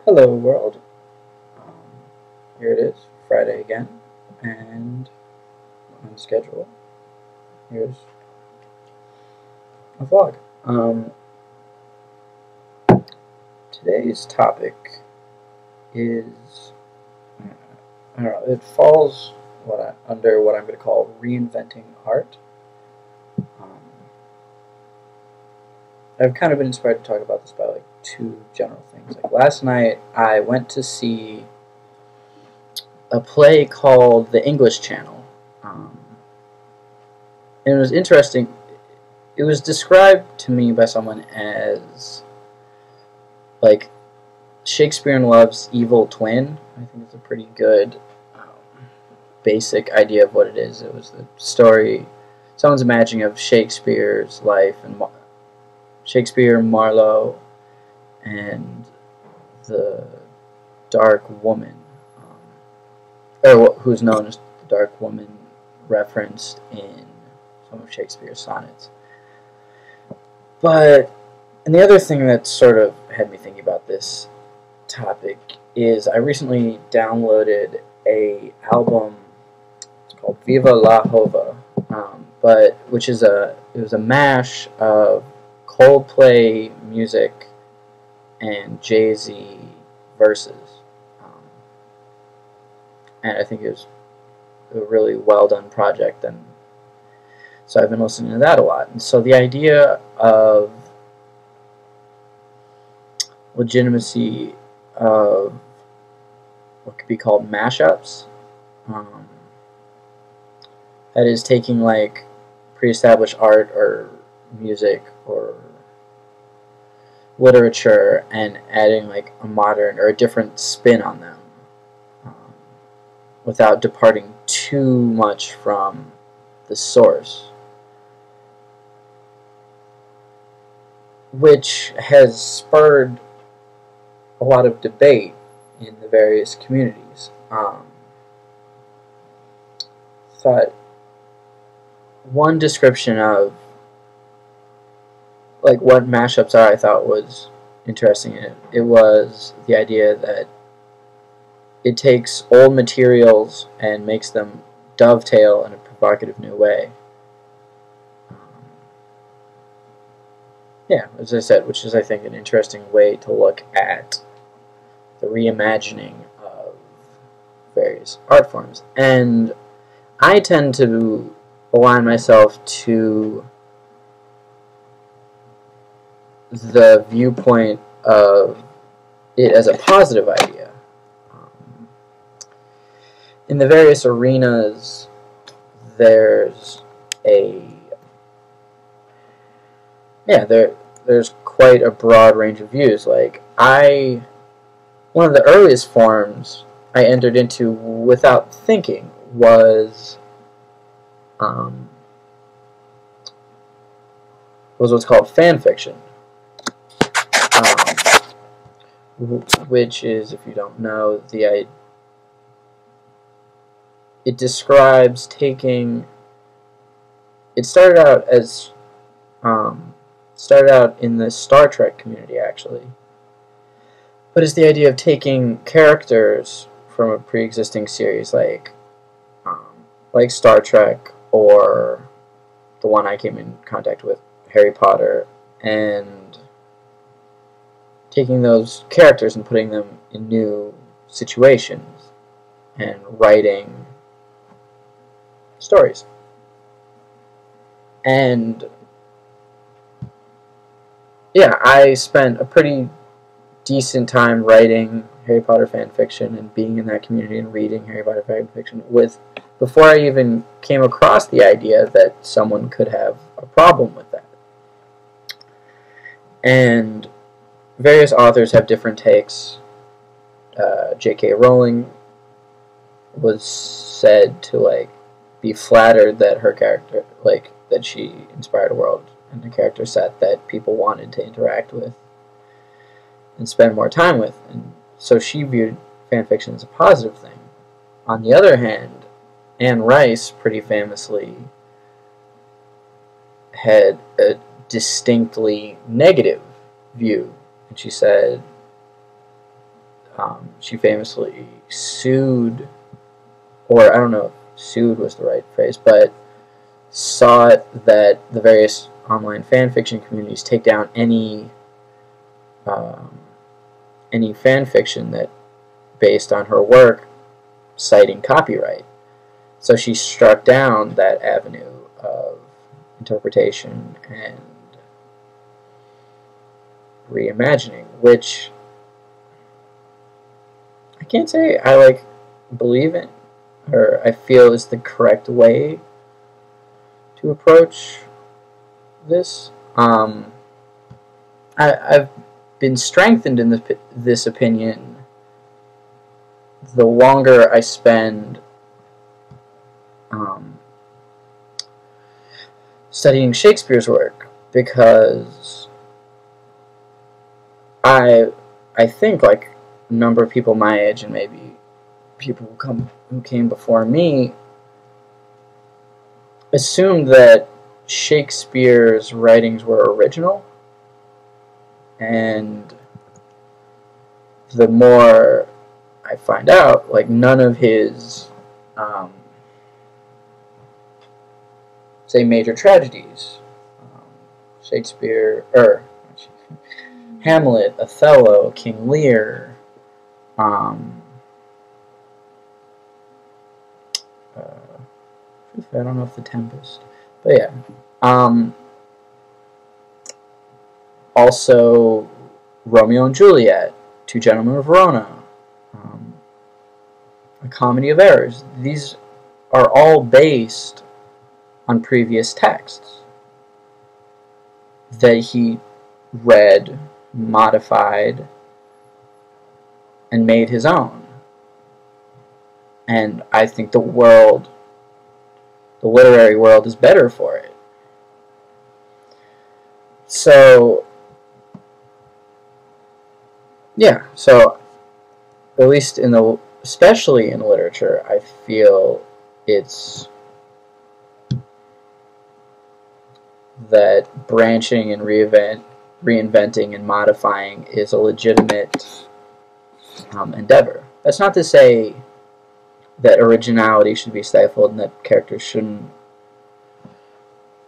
Hello, world. Um, Here it is, Friday again, and on schedule. Here's a vlog. Today's topic is I don't know. It falls under what I'm going to call reinventing art. Um, I've kind of been inspired to talk about this by like two general things. Like last night, I went to see a play called The English Channel. And it was interesting. It was described to me by someone as like Shakespeare in Love's evil twin. I think it's a pretty good basic idea of what it is. It was the story, someone's imagining of Shakespeare's life and Shakespeare, Marlowe, and the Dark Woman, or who's known as the Dark Woman, referenced in some of Shakespeare's sonnets. But, and the other thing that sort of had me thinking about this topic is I recently downloaded a album. It's called Viva La Hova, which is it was a mash of Coldplay music and Jay-Z verses, and I think it was a really well done project, and so I've been listening to that a lot. And so the idea of legitimacy of what could be called mashups, that is taking like pre-established art or music or literature and adding like a modern or a different spin on them, without departing too much from the source, which has spurred a lot of debate in the various communities. Thought one description of like what mashups are I thought was interesting. It was the idea that it takes old materials and makes them dovetail in a provocative new way. Yeah, as I said, which is I think an interesting way to look at the reimagining of various art forms. And I tend to align myself to the viewpoint of it as a positive idea. In the various arenas, there's there's quite a broad range of views. Like one of the earliest forms I entered into without thinking was what's called fan fiction, which is, if you don't know, it describes taking. It started out in the Star Trek community, actually, but it's the idea of taking characters from a pre-existing series, like Star Trek, or the one I came in contact with, Harry Potter, and taking those characters and putting them in new situations and writing stories. And yeah, I spent a pretty decent time writing Harry Potter fan fiction and being in that community and reading Harry Potter fan fiction before I even came across the idea that someone could have a problem with that. And various authors have different takes. J.K. Rowling was said to be flattered that her character, that she inspired a world and a character set that people wanted to interact with and spend more time with, and so she viewed fanfiction as a positive thing. On the other hand, Anne Rice pretty famously had a distinctly negative view, and she said She famously sued, or I don't know if sued was the right phrase, but sought that the various online fan fiction communities take down any fan fiction that based on her work citing copyright. So she struck down that avenue of interpretation and reimagining, which I can't say I like believe in or I feel is the correct way to approach this. I've been strengthened in this opinion the longer I spend studying Shakespeare's work, because I think, like a number of people my age and maybe people who came before me, assumed that Shakespeare's writings were original, and the more I find out, like, none of his say major tragedies, Shakespeare, Hamlet, Othello, King Lear, I don't know if The Tempest, but yeah. Also, Romeo and Juliet, Two Gentlemen of Verona, A Comedy of Errors. These are all based on previous texts that he read, modified, and made his own. And I think the literary world is better for it. So, yeah, so at least especially in literature, I feel it's that branching and reinventing and modifying is a legitimate endeavor. That's not to say that originality should be stifled and that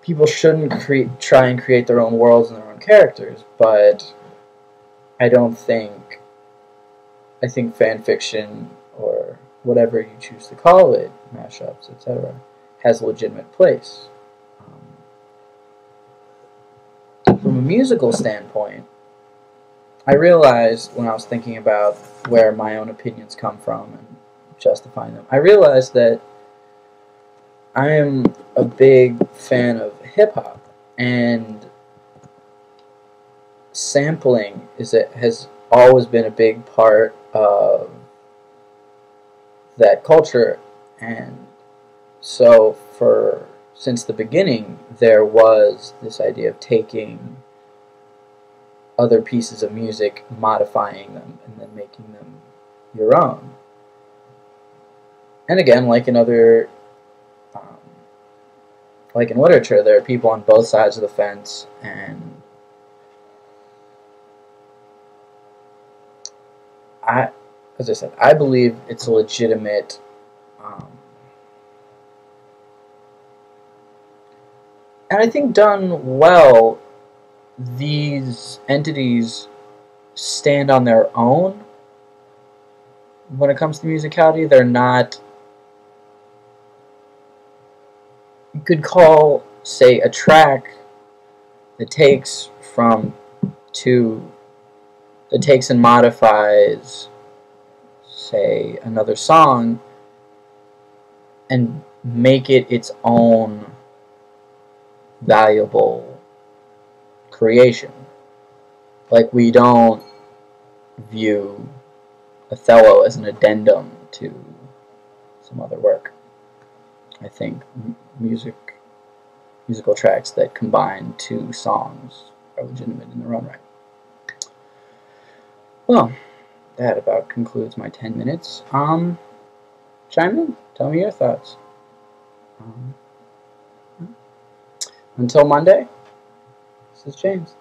people shouldn't try and create their own worlds and their own characters, but I think fan fiction, or whatever you choose to call it, mashups, etc., has a legitimate place. From a musical standpoint, I realized when I was thinking about where my own opinions come from and justifying them, I realized that I am a big fan of hip-hop, and sampling has always been a big part of that culture, and so since the beginning there was this idea of taking other pieces of music, modifying them, and then making them your own. And again, like in literature, there are people on both sides of the fence, and as I said, I believe it's a legitimate and I think done well, these entities stand on their own when it comes to musicality. They're not, you could call, say, a track that takes and modifies, say, another song and make it its own valuable creation. Like, we don't view Othello as an addendum to some other work. I think musical tracks that combine two songs are legitimate in their own right. Well, that about concludes my 10 minutes. Chime in. Tell me your thoughts. Until Monday, this is James.